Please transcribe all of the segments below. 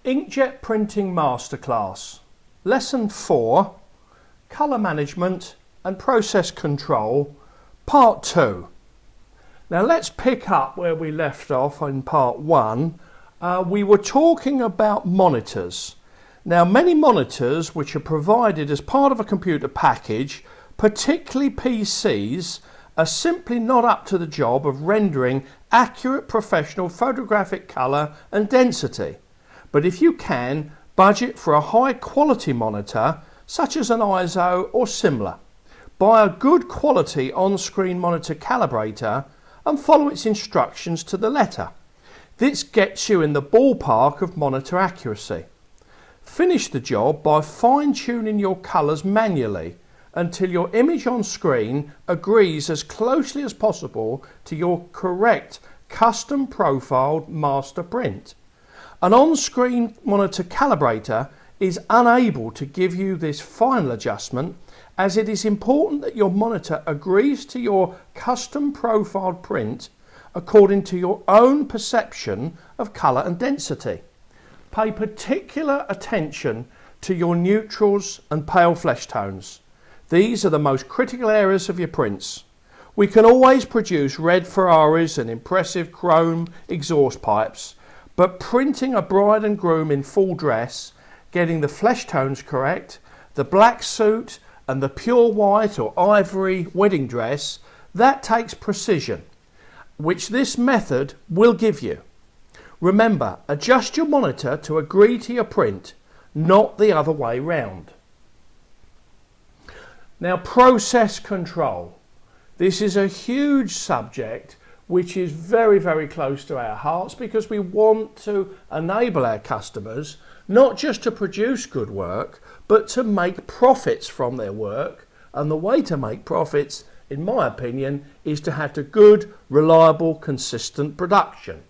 Inkjet Printing Masterclass, Lesson 4, Colour Management and Process Control, Part 2. Now let's pick up where we left off in Part 1. We were talking about monitors. Now many monitors which are provided as part of a computer package, particularly PCs, are simply not up to the job of rendering accurate professional photographic colour and density. But if you can, budget for a high quality monitor such as an ISO or similar. Buy a good quality on-screen monitor calibrator and follow its instructions to the letter. This gets you in the ballpark of monitor accuracy. Finish the job by fine-tuning your colours manually until your image on screen agrees as closely as possible to your correct custom profiled master print. An on-screen monitor calibrator is unable to give you this final adjustment, as it is important that your monitor agrees to your custom profiled print according to your own perception of colour and density. Pay particular attention to your neutrals and pale flesh tones. These are the most critical areas of your prints. We can always produce red Ferraris and impressive chrome exhaust pipes, but printing a bride and groom in full dress, getting the flesh tones correct, the black suit and the pure white or ivory wedding dress, that takes precision, which this method will give you. Remember, adjust your monitor to agree to your print, not the other way round. Now, process control. This is a huge subject which is very, very close to our hearts, because we want to enable our customers not just to produce good work, but to make profits from their work. And the way to make profits, in my opinion, is to have a good, reliable, consistent production.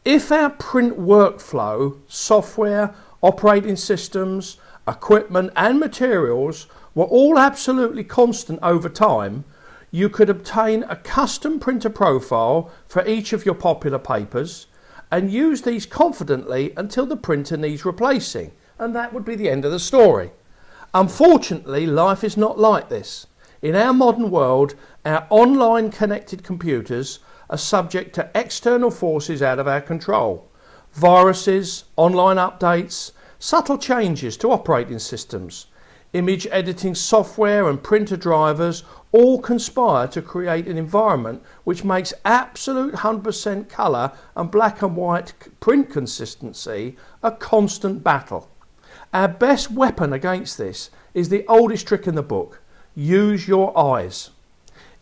If our print workflow, software, operating systems, equipment and materials were all absolutely constant over time, you could obtain a custom printer profile for each of your popular papers and use these confidently until the printer needs replacing, and that would be the end of the story. Unfortunately, life is not like this. In our modern world, our online connected computers are subject to external forces out of our control. Viruses, online updates, subtle changes to operating systems, image editing software and printer drivers all conspire to create an environment which makes absolute 100% colour and black and white print consistency a constant battle. Our best weapon against this is the oldest trick in the book: use your eyes.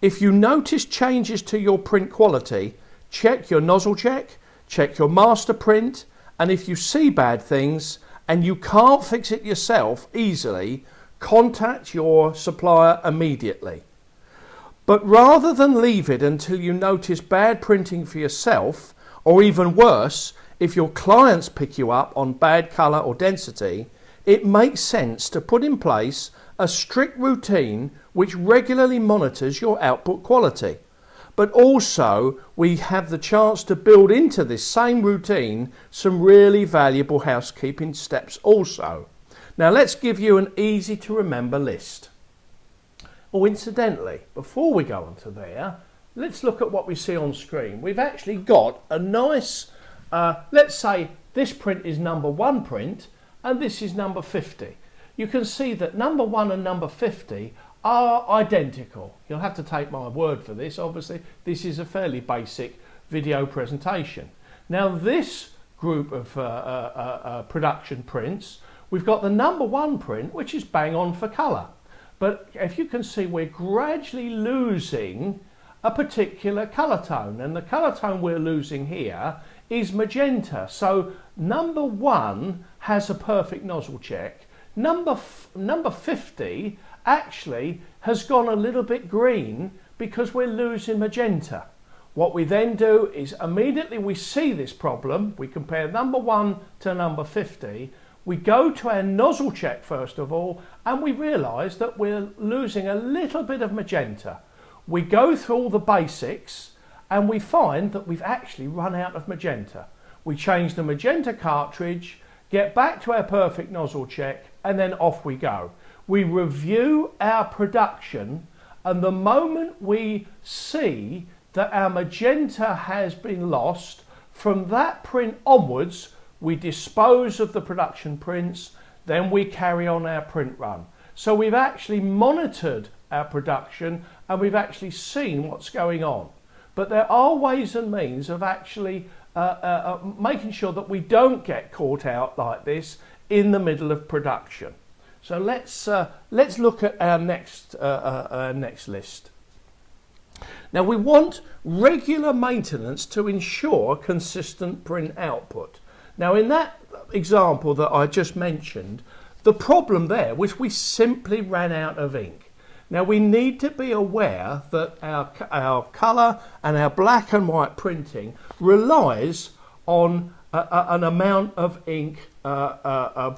If you notice changes to your print quality, check your nozzle check your master print, and if you see bad things and you can't fix it yourself easily, contact your supplier immediately. But rather than leave it until you notice bad printing for yourself, or even worse, if your clients pick you up on bad colour or density, it makes sense to put in place a strict routine which regularly monitors your output quality. But also, we have the chance to build into this same routine some really valuable housekeeping steps also. Now let's give you an easy to remember list. Oh, incidentally, before we go on to there, let's look at what we see on screen. We've actually got a nice, let's say this print is number 1 print and this is number 50. You can see that number 1 and number 50 are identical. You'll have to take my word for this. Obviously, this is a fairly basic video presentation. Now this group of production prints, we've got the number 1 print, which is bang on for colour. But if you can see, we're gradually losing a particular colour tone, and the colour tone we're losing here is magenta. So number 1 has a perfect nozzle check. Number 50 actually has gone a little bit green because we're losing magenta. What we then do is immediately we see this problem, we compare number 1 to number 50, we go to our nozzle check first of all, and we realise that we're losing a little bit of magenta. We go through all the basics and we find that we've actually run out of magenta. we change the magenta cartridge, get back to our perfect nozzle check, and then off we go. We review our production, and the moment we see that our magenta has been lost, from that print onwards, we dispose of the production prints, then we carry on our print run. So we've actually monitored our production and we've actually seen what's going on. But there are ways and means of actually making sure that we don't get caught out like this in the middle of production. So let's look at our next list. Now we want regular maintenance to ensure consistent print output. Now in that example that I just mentioned, the problem there was we simply ran out of ink. Now we need to be aware that our colour and our black and white printing relies on an amount of ink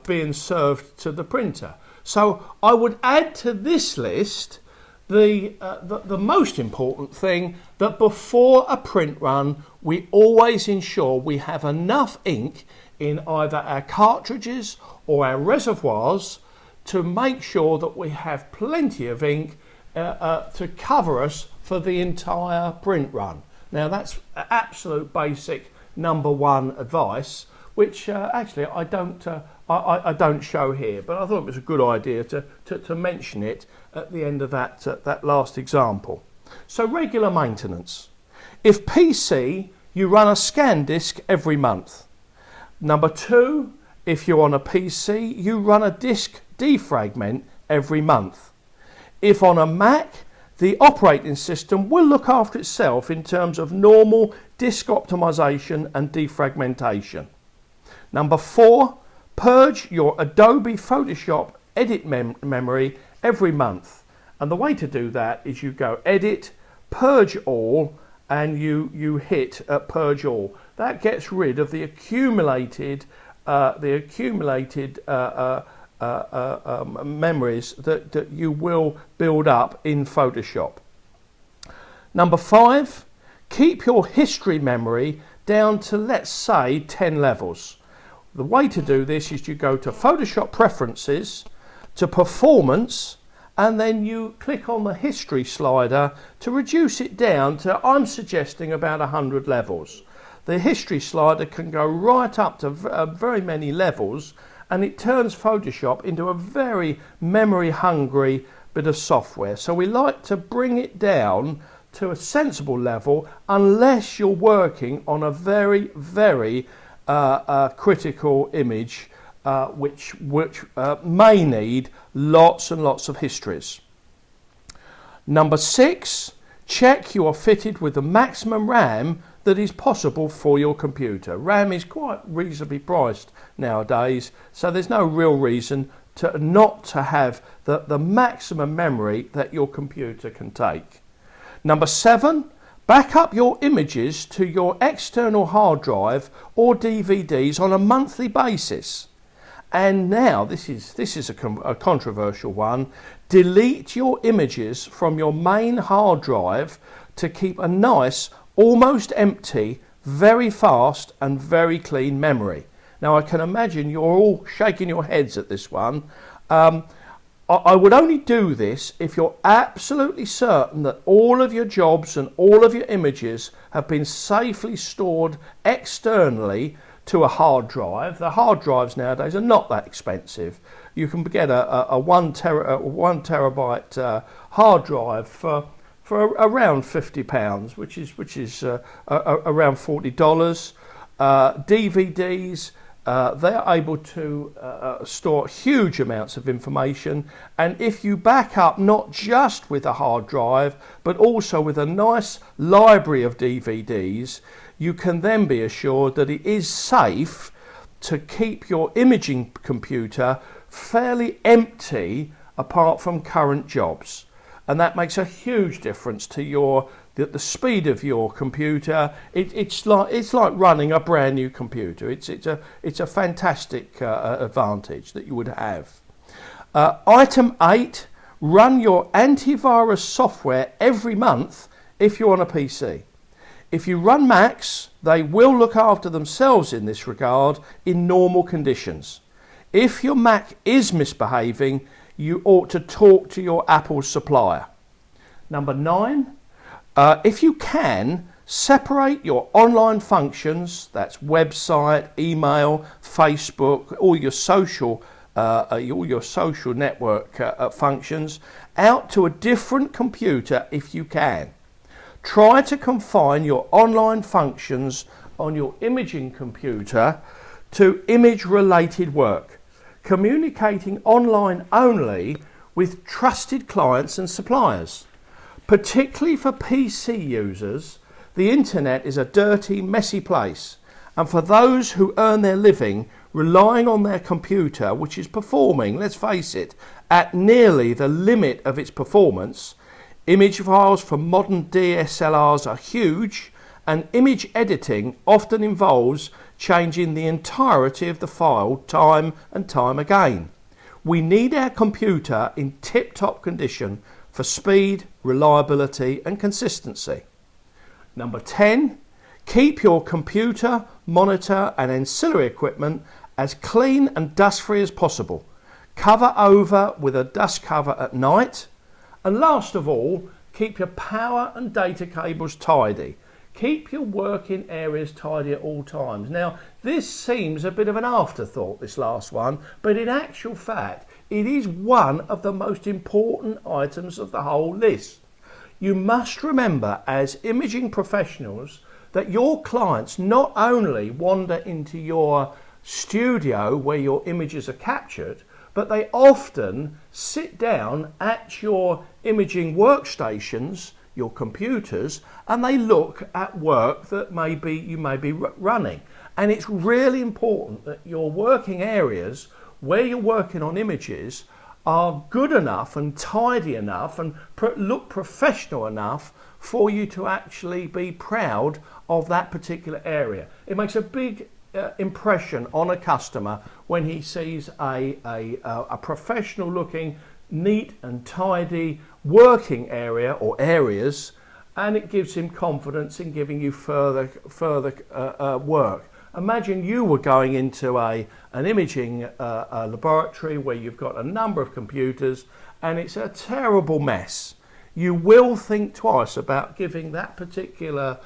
being served to the printer. So I would add to this list the most important thing, that before a print run we always ensure we have enough ink in either our cartridges or our reservoirs to make sure that we have plenty of ink to cover us for the entire print run. Now that's absolute basic number one advice, which actually I don't show here, but I thought it was a good idea to mention it at the end of that last example. So regular maintenance. If PC, you run a scan disk every month. Number two, if you're on a PC, you run a disk defragment every month. If on a Mac, the operating system will look after itself in terms of normal disk optimization and defragmentation. Number four, purge your Adobe Photoshop edit memory every month. And the way to do that is you go Edit, Purge All, and you hit Purge All. That gets rid of the accumulated memories that you will build up in Photoshop. Number five, keep your history memory down to, let's say, 10 levels. The way to do this is you go to Photoshop Preferences, to Performance, and then you click on the history slider to reduce it down to, I'm suggesting, about 100 levels. The history slider can go right up to very many levels, and it turns Photoshop into a very memory hungry bit of software. So we like to bring it down to a sensible level unless you're working on a very, very critical image which may need lots and lots of histories. Number six, check you are fitted with the maximum RAM that is possible for your computer. RAM is quite reasonably priced nowadays, so there's no real reason to not to have the maximum memory that your computer can take. Number seven, back up your images to your external hard drive or DVDs on a monthly basis. And now, this is a controversial one, delete your images from your main hard drive to keep a nice, almost empty, very fast and very clean memory. Now I can imagine you're all shaking your heads at this one. I would only do this if you're absolutely certain that all of your jobs and all of your images have been safely stored externally to a hard drive. The hard drives nowadays are not that expensive. You can get a 1 terabyte hard drive for around £50, which is around $40. DVDs, they're able to store huge amounts of information, and if you back up not just with a hard drive but also with a nice library of DVDs, you can then be assured that it is safe to keep your imaging computer fairly empty apart from current jobs. And that makes a huge difference to the speed of your computer. It's like running a brand new computer. It's a fantastic advantage that you would have. Item 8, run your antivirus software every month if you're on a PC. If you run Macs, they will look after themselves in this regard in normal conditions. If your Mac is misbehaving, you ought to talk to your Apple supplier. Number 9, if you can, separate your online functions, that's website, email, Facebook, all your social network functions, out to a different computer if you can. Try to confine your online functions on your imaging computer to image-related work, communicating online only with trusted clients and suppliers. Particularly for PC users, the internet is a dirty, messy place, and for those who earn their living relying on their computer, which is performing, let's face it, at nearly the limit of its performance. Image files from modern DSLRs are huge, and image editing often involves changing the entirety of the file time and time again. We need our computer in tip-top condition for speed, reliability and consistency. Number 10, keep your computer, monitor and ancillary equipment as clean and dust-free as possible. Cover over with a dust cover at night. And last of all, keep your power and data cables tidy. Keep your working areas tidy at all times. Now, this seems a bit of an afterthought, this last one, but in actual fact, it is one of the most important items of the whole list. You must remember, as imaging professionals, that your clients not only wander into your studio where your images are captured, but they often sit down at your imaging workstations, your computers, and they look at work that you may be running. And it's really important that your working areas where you're working on images are good enough and tidy enough and look professional enough for you to actually be proud of that particular area. It makes a big impression on a customer when he sees a professional looking, neat and tidy working area or areas, and it gives him confidence in giving you further work. Imagine you were going into an imaging laboratory where you've got a number of computers and it's a terrible mess. You will think twice about giving that particular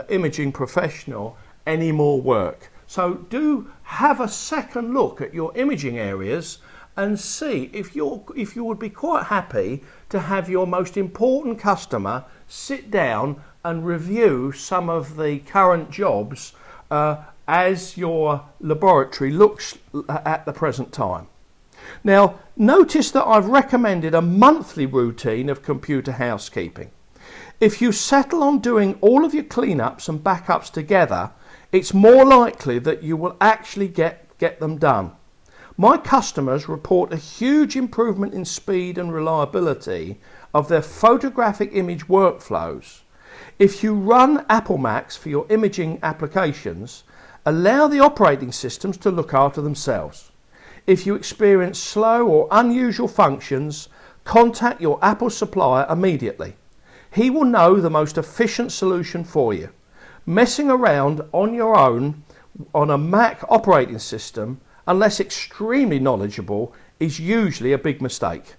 imaging professional any more work. So do have a second look at your imaging areas and see if you would be quite happy to have your most important customer sit down and review some of the current jobs as your laboratory looks at the present time. Now, notice that I've recommended a monthly routine of computer housekeeping. If you settle on doing all of your cleanups and backups together, it's more likely that you will actually get them done. My customers report a huge improvement in speed and reliability of their photographic image workflows. If you run Apple Macs for your imaging applications, allow the operating systems to look after themselves. If you experience slow or unusual functions, contact your Apple supplier immediately. He will know the most efficient solution for you. Messing around on your own on a Mac operating system, unless extremely knowledgeable, is usually a big mistake.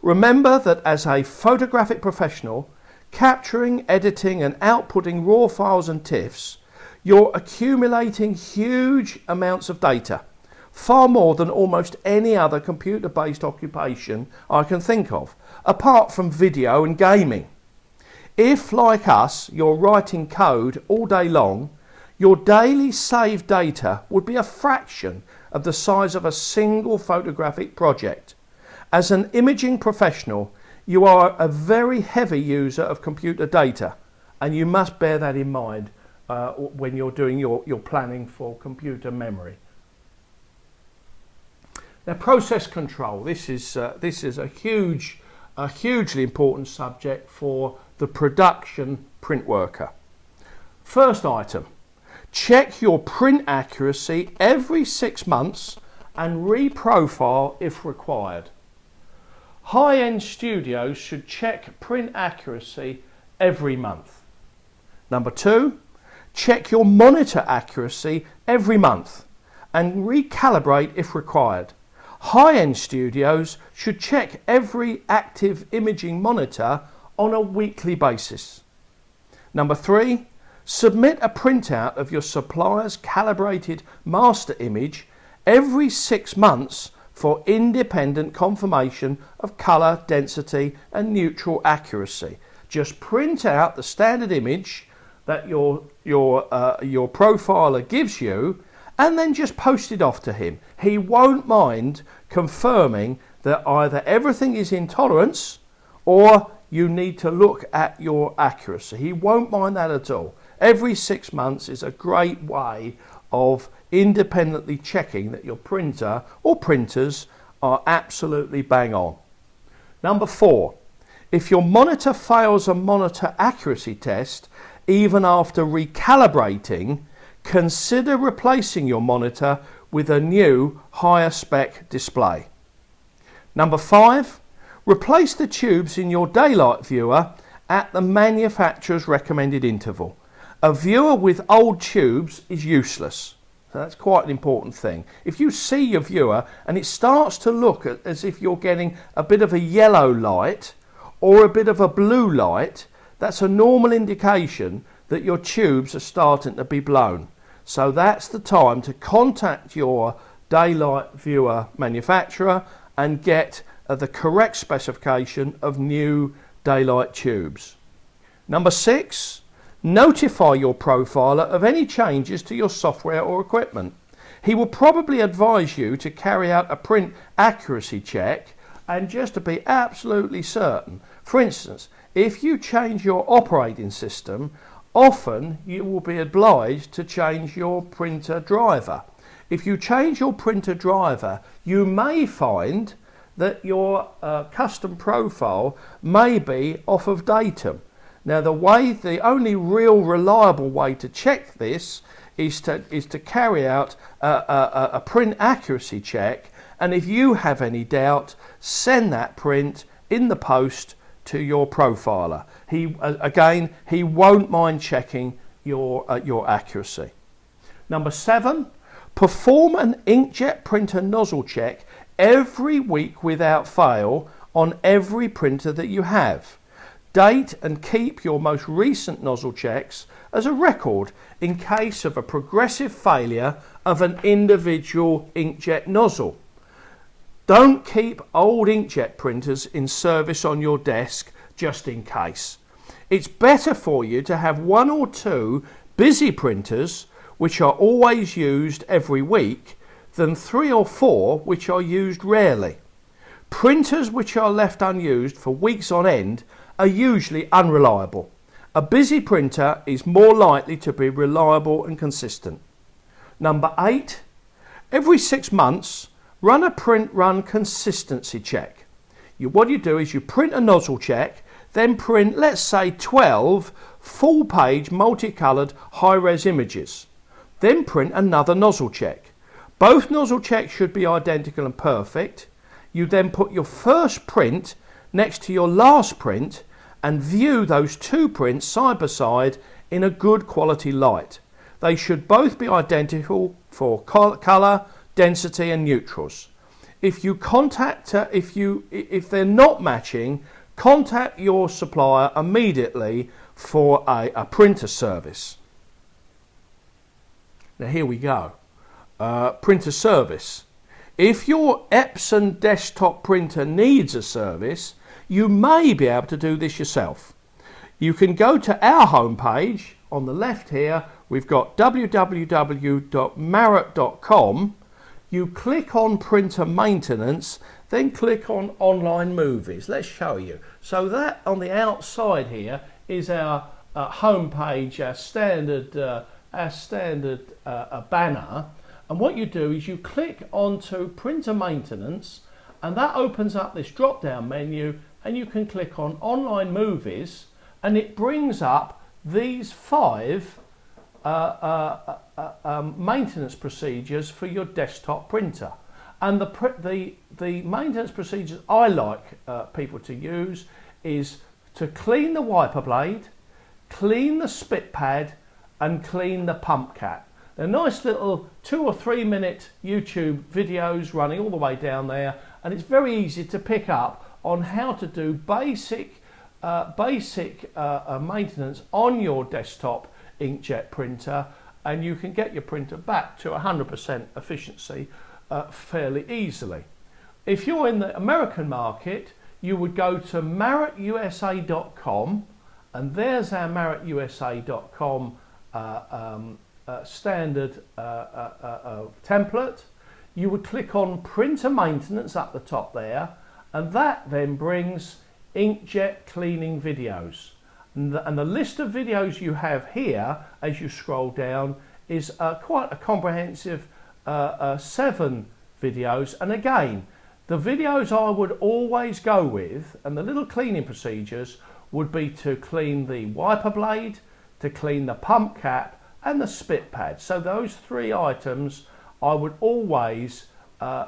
Remember that as a photographic professional, capturing, editing and outputting raw files and TIFFs, you're accumulating huge amounts of data, far more than almost any other computer-based occupation I can think of, apart from video and gaming. If, like us, you're writing code all day long, your daily saved data would be a fraction of the size of a single photographic project. As an imaging professional, you are a very heavy user of computer data, and you must bear that in mind when you're doing your planning for computer memory. Now, process control. This is a hugely important subject for the production print worker. First item, check your print accuracy every 6 months and reprofile if required. High-end studios should check print accuracy every month. Number 2, check your monitor accuracy every month and recalibrate if required. High-end studios should check every active imaging monitor on a weekly basis. Number 3, submit a printout of your supplier's calibrated master image every 6 months for independent confirmation of colour, density and neutral accuracy. Just print out the standard image that your profiler gives you and then just post it off to him. He won't mind confirming that either everything is in tolerance or you need to look at your accuracy. He won't mind that at all. Every 6 months is a great way of independently checking that your printer or printers are absolutely bang on. Number 4, if your monitor fails a monitor accuracy test, even after recalibrating, consider replacing your monitor with a new higher spec display. Number 5, replace the tubes in your daylight viewer at the manufacturer's recommended interval. A viewer with old tubes is useless. So that's quite an important thing. If you see your viewer and it starts to look as if you're getting a bit of a yellow light or a bit of a blue light, that's a normal indication that your tubes are starting to be blown. So that's the time to contact your daylight viewer manufacturer and get the correct specification of new daylight tubes. Number 6, notify your profiler of any changes to your software or equipment. He will probably advise you to carry out a print accuracy check, and just to be absolutely certain, for instance, if you change your operating system, often you will be obliged to change your printer driver. If you change your printer driver, you may find that your custom profile may be off of datum. Now the only real reliable way to check this is to carry out a print accuracy check, and if you have any doubt, send that print in the post to your profiler. He won't mind checking your accuracy. Number 7, perform an inkjet printer nozzle check every week without fail on every printer that you have. Date and keep your most recent nozzle checks as a record in case of a progressive failure of an individual inkjet nozzle. Don't keep old inkjet printers in service on your desk just in case. It's better for you to have 1 or 2 busy printers which are always used every week than 3 or 4 which are used rarely. Printers which are left unused for weeks on end are usually unreliable. A busy printer is more likely to be reliable and consistent. Number 8, every 6 months, run a print run consistency check. What you do is you print a nozzle check, then print, let's say, 12 full-page multicoloured high-res images. Then print another nozzle check. Both nozzle checks should be identical and perfect. You then put your first print next to your last print and view those 2 prints side by side in a good quality light. They should both be identical for colour, density and neutrals. If they're not matching, contact your supplier immediately for a printer service. Now here we go. Printer service. If your Epson desktop printer needs a service, you may be able to do this yourself. You can go to our homepage. On the left here, we've got www.marriott.com. You click on printer maintenance, then click on online movies. Let's show you. So that on the outside here is our homepage, our standard banner. And what you do is you click onto printer maintenance, and that opens up this drop down menu, and you can click on online movies, and it brings up these 5 maintenance procedures for your desktop printer. And the maintenance procedures I like people to use is to clean the wiper blade, clean the spit pad and clean the pump cap. They're nice little 2 or 3 minute YouTube videos running all the way down there, and it's very easy to pick up on how to do basic maintenance on your desktop inkjet printer, and you can get your printer back to 100% efficiency fairly easily. If you're in the American market, you would go to marrittusa.com, and there's our marrittusa.com standard template. You would click on printer maintenance up the top there, and that then brings inkjet cleaning videos. And the list of videos you have here as you scroll down is quite a comprehensive 7 videos. And again, the videos I would always go with, and the little cleaning procedures, would be to clean the wiper blade, to clean the pump cap and the spit pad. So those 3 items I would always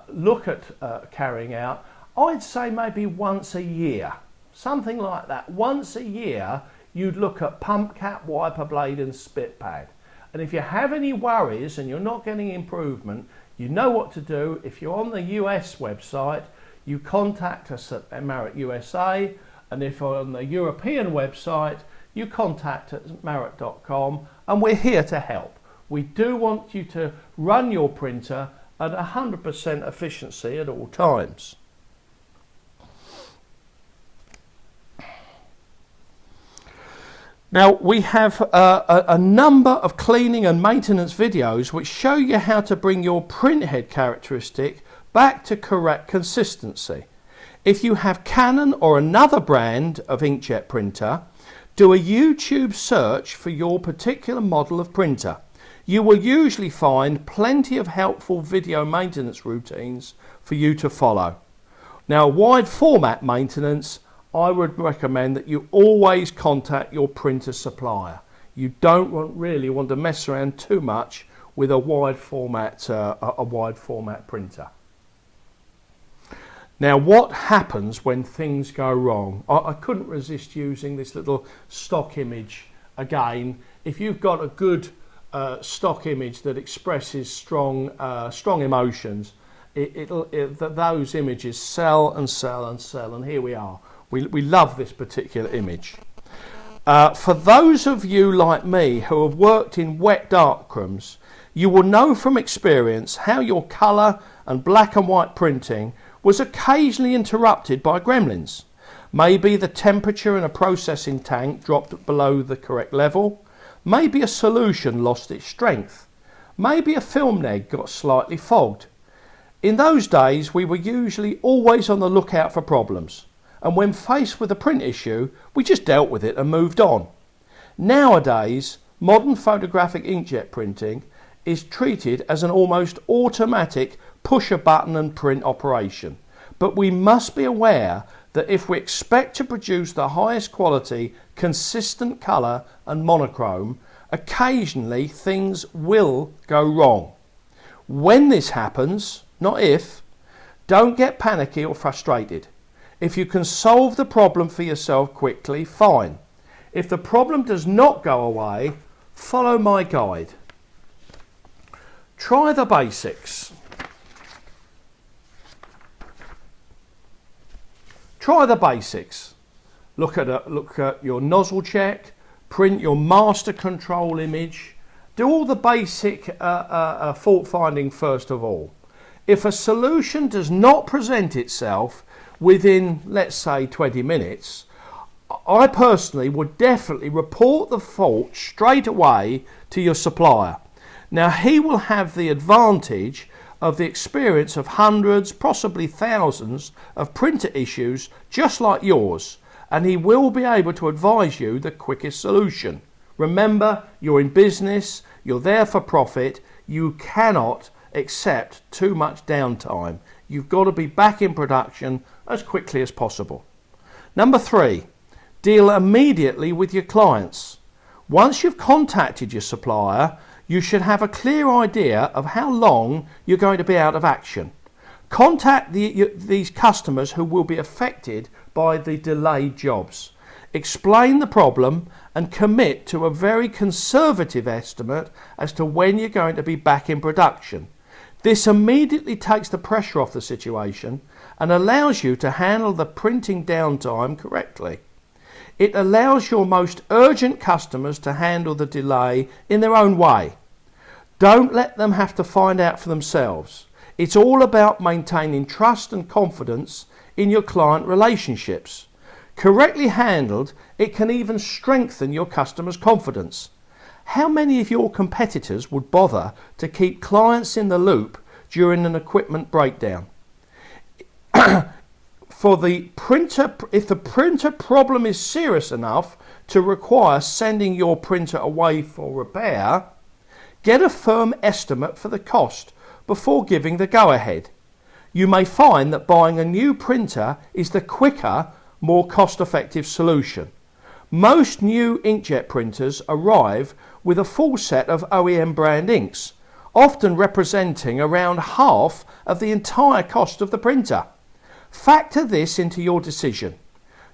look at carrying out. I'd say maybe once a year, something like that. Once a year you'd look at pump cap, wiper blade and spit pad. And if you have any worries and you're not getting improvement, you know what to do. If you're on the US website, you contact us at Marritt USA, and if you're on the European website, you contact us at marritt.com, and we're here to help. We do want you to run your printer at 100% efficiency at all times. Now we have a number of cleaning and maintenance videos which show you how to bring your print head characteristic back to correct consistency. If you have Canon or another brand of inkjet printer, do a YouTube search for your particular model of printer. You will usually find plenty of helpful video maintenance routines for you to follow. Now, wide format maintenance, I would recommend that you always contact your printer supplier. You don't really want to mess around too much with a wide format printer. Now, what happens when things go wrong? I couldn't resist using this little stock image again. If you've got a good stock image that expresses strong emotions, those images sell and sell and sell, and here we are. We love this particular image. For those of you like me who have worked in wet darkrooms, you will know from experience how your colour and black and white printing was occasionally interrupted by gremlins. Maybe the temperature in a processing tank dropped below the correct level. Maybe a solution lost its strength. Maybe a film neg got slightly fogged. In those days, we were usually always on the lookout for problems, and when faced with a print issue, we just dealt with it and moved on. Nowadays, modern photographic inkjet printing is treated as an almost automatic push a button and print operation. But we must be aware that if we expect to produce the highest quality, consistent colour and monochrome, occasionally things will go wrong. When this happens, not if, don't get panicky or frustrated. If you can solve the problem for yourself quickly, fine. If the problem does not go away, follow my guide. Try the basics. Try the basics. Look at your nozzle check, print your master control image, do all the basic fault finding first of all. If a solution does not present itself within, let's say, 20 minutes, I personally would definitely report the fault straight away to your supplier. Now, he will have the advantage of the experience of hundreds, possibly thousands of printer issues just like yours, and he will be able to advise you the quickest solution. Remember, you're in business, you're there for profit, you cannot accept too much downtime. You've got to be back in production as quickly as possible. Number 3, deal immediately with your clients. Once you've contacted your supplier, you should have a clear idea of how long you're going to be out of action. Contact these customers who will be affected by the delayed jobs. Explain the problem and commit to a very conservative estimate as to when you're going to be back in production. This immediately takes the pressure off the situation and allows you to handle the printing downtime correctly. It allows your most urgent customers to handle the delay in their own way. Don't let them have to find out for themselves. It's all about maintaining trust and confidence in your client relationships. Correctly handled, it can even strengthen your customers' confidence. How many of your competitors would bother to keep clients in the loop during an equipment breakdown? If the printer problem is serious enough to require sending your printer away for repair, get a firm estimate for the cost before giving the go-ahead. You may find that buying a new printer is the quicker, more cost-effective solution. Most new inkjet printers arrive with a full set of OEM brand inks, often representing around half of the entire cost of the printer. Factor this into your decision.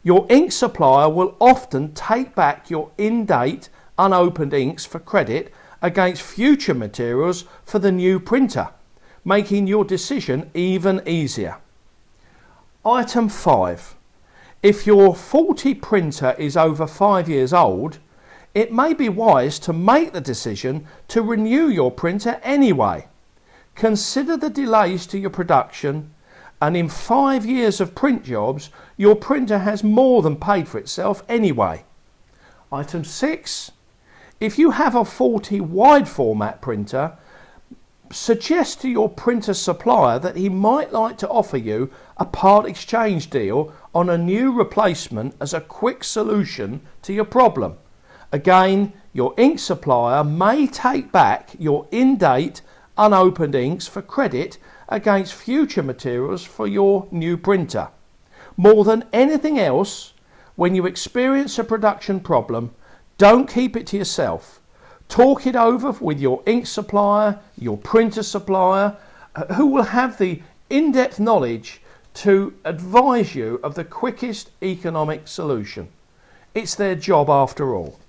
Your ink supplier will often take back your in-date, unopened inks for credit against future materials for the new printer, making your decision even easier. Item 5. If your faulty printer is over 5 years old, it may be wise to make the decision to renew your printer anyway. Consider the delays to your production, and in 5 years of print jobs, your printer has more than paid for itself anyway. Item 6. If you have a faulty wide format printer, suggest to your printer supplier that he might like to offer you a part exchange deal on a new replacement as a quick solution to your problem. Again, your ink supplier may take back your in-date, unopened inks for credit against future materials for your new printer. More than anything else, when you experience a production problem, don't keep it to yourself. Talk it over with your ink supplier, your printer supplier, who will have the in-depth knowledge to advise you of the quickest economic solution. It's their job after all.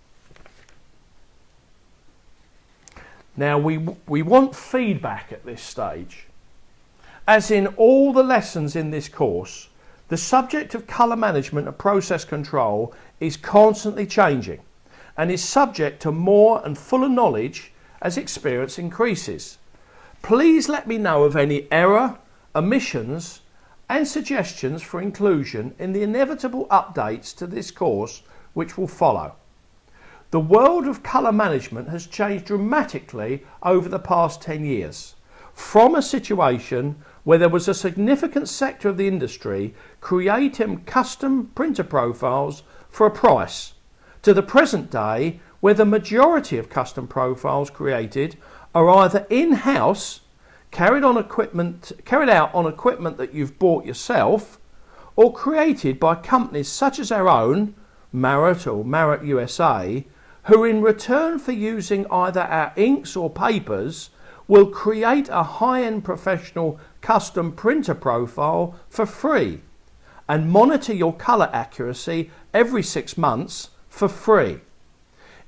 Now we want feedback at this stage. As in all the lessons in this course, the subject of colour management and process control is constantly changing and is subject to more and fuller knowledge as experience increases. Please let me know of any error, omissions and suggestions for inclusion in the inevitable updates to this course which will follow. The world of colour management has changed dramatically over the past 10 years. From a situation where there was a significant sector of the industry creating custom printer profiles for a price, to the present day where the majority of custom profiles created are either in-house, carried out on equipment that you've bought yourself, or created by companies such as our own, Marriott or Marriott USA, who in return for using either our inks or papers will create a high-end professional custom printer profile for free and monitor your colour accuracy every 6 months for free.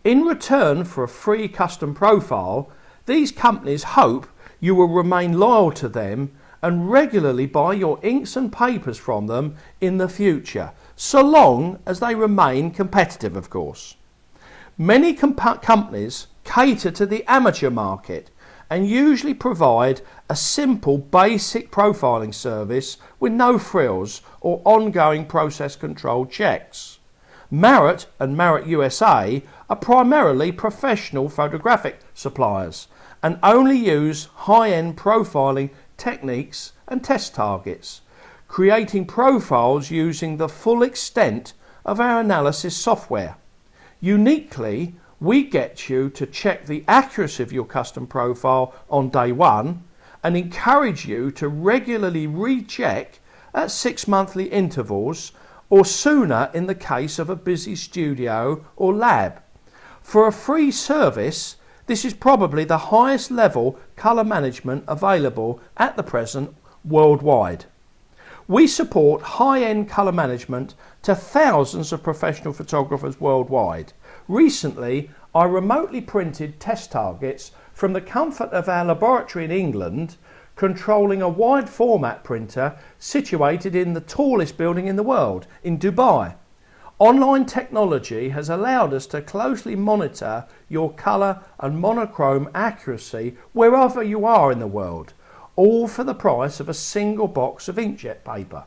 In return for a free custom profile, these companies hope you will remain loyal to them and regularly buy your inks and papers from them in the future, so long as they remain competitive, of course. Many companies cater to the amateur market and usually provide a simple basic profiling service with no frills or ongoing process control checks. Marriott and Marriott USA are primarily professional photographic suppliers and only use high-end profiling techniques and test targets, creating profiles using the full extent of our analysis software. Uniquely, we get you to check the accuracy of your custom profile on day one and encourage you to regularly recheck at 6 monthly intervals or sooner in the case of a busy studio or lab. For a free service, this is probably the highest level colour management available at the present worldwide. We support high-end colour management to thousands of professional photographers worldwide, Recently, I remotely printed test targets from the comfort of our laboratory in England, controlling a wide format printer situated in the tallest building in the world, in Dubai. Online technology has allowed us to closely monitor your colour and monochrome accuracy wherever you are in the world, all for the price of a single box of inkjet paper.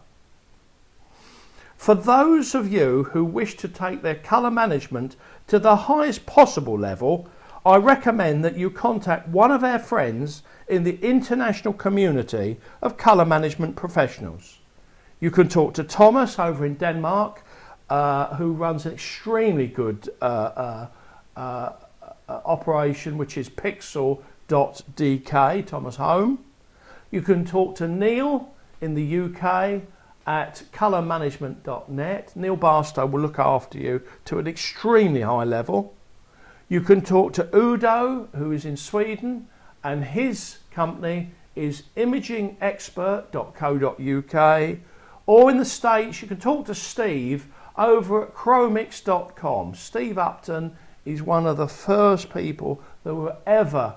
For those of you who wish to take their colour management to the highest possible level, I recommend that you contact one of our friends in the international community of colour management professionals. You can talk to Thomas over in Denmark, who runs an extremely good operation, which is pixel.dk, Thomas Home. You can talk to Neil in the UK at colourmanagement.net. Neil Barstow will look after you to an extremely high level. You can talk to Udo, who is in Sweden, and his company is imagingexpert.co.uk. Or in the States, you can talk to Steve over at chromix.com. Steve Upton is one of the first people that were ever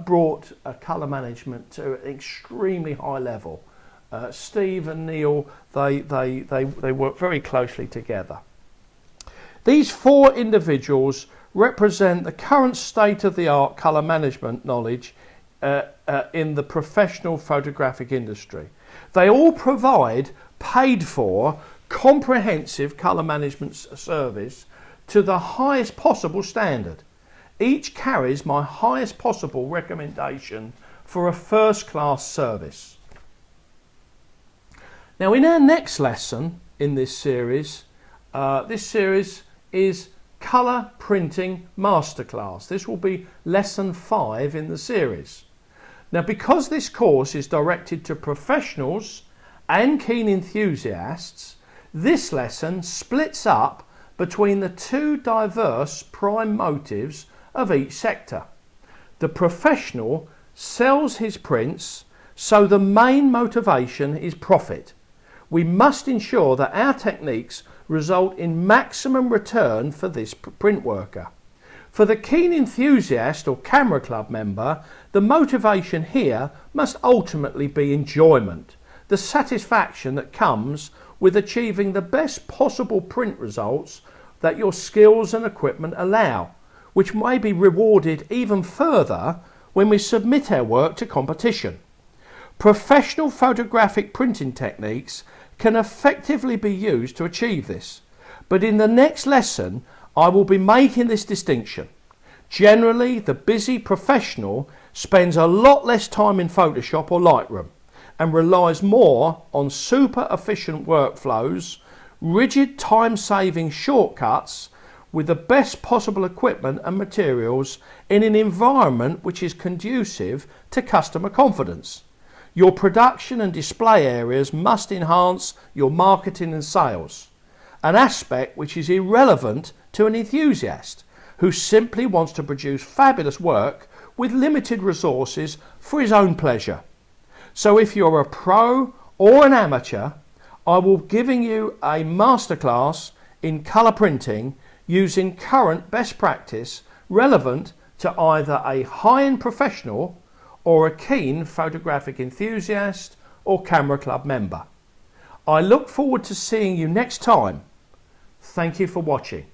brought colour management to an extremely high level. Steve and Neil, they work very closely together. These four individuals represent the current state-of-the-art colour management knowledge in the professional photographic industry. They all provide paid for comprehensive colour management service to the highest possible standard. Each carries my highest possible recommendation for a first-class service. Now, in our next lesson in this series is Colour Printing Masterclass. This will be lesson 5 in the series. Now, because this course is directed to professionals and keen enthusiasts, this lesson splits up between the two diverse prime motives of each sector. The professional sells his prints, so the main motivation is profit. We must ensure that our techniques result in maximum return for this print worker. For the keen enthusiast or camera club member, the motivation here must ultimately be enjoyment, the satisfaction that comes with achieving the best possible print results that your skills and equipment allow, which may be rewarded even further when we submit our work to competition. Professional photographic printing techniques can effectively be used to achieve this, but in the next lesson I will be making this distinction. Generally, the busy professional spends a lot less time in Photoshop or Lightroom and relies more on super efficient workflows, rigid time-saving shortcuts with the best possible equipment and materials in an environment which is conducive to customer confidence. Your production and display areas must enhance your marketing and sales, an aspect which is irrelevant to an enthusiast who simply wants to produce fabulous work with limited resources for his own pleasure. So if you're a pro or an amateur, I will be giving you a masterclass in colour printing using current best practice relevant to either a high-end professional or a keen photographic enthusiast or camera club member. I look forward to seeing you next time. Thank you for watching.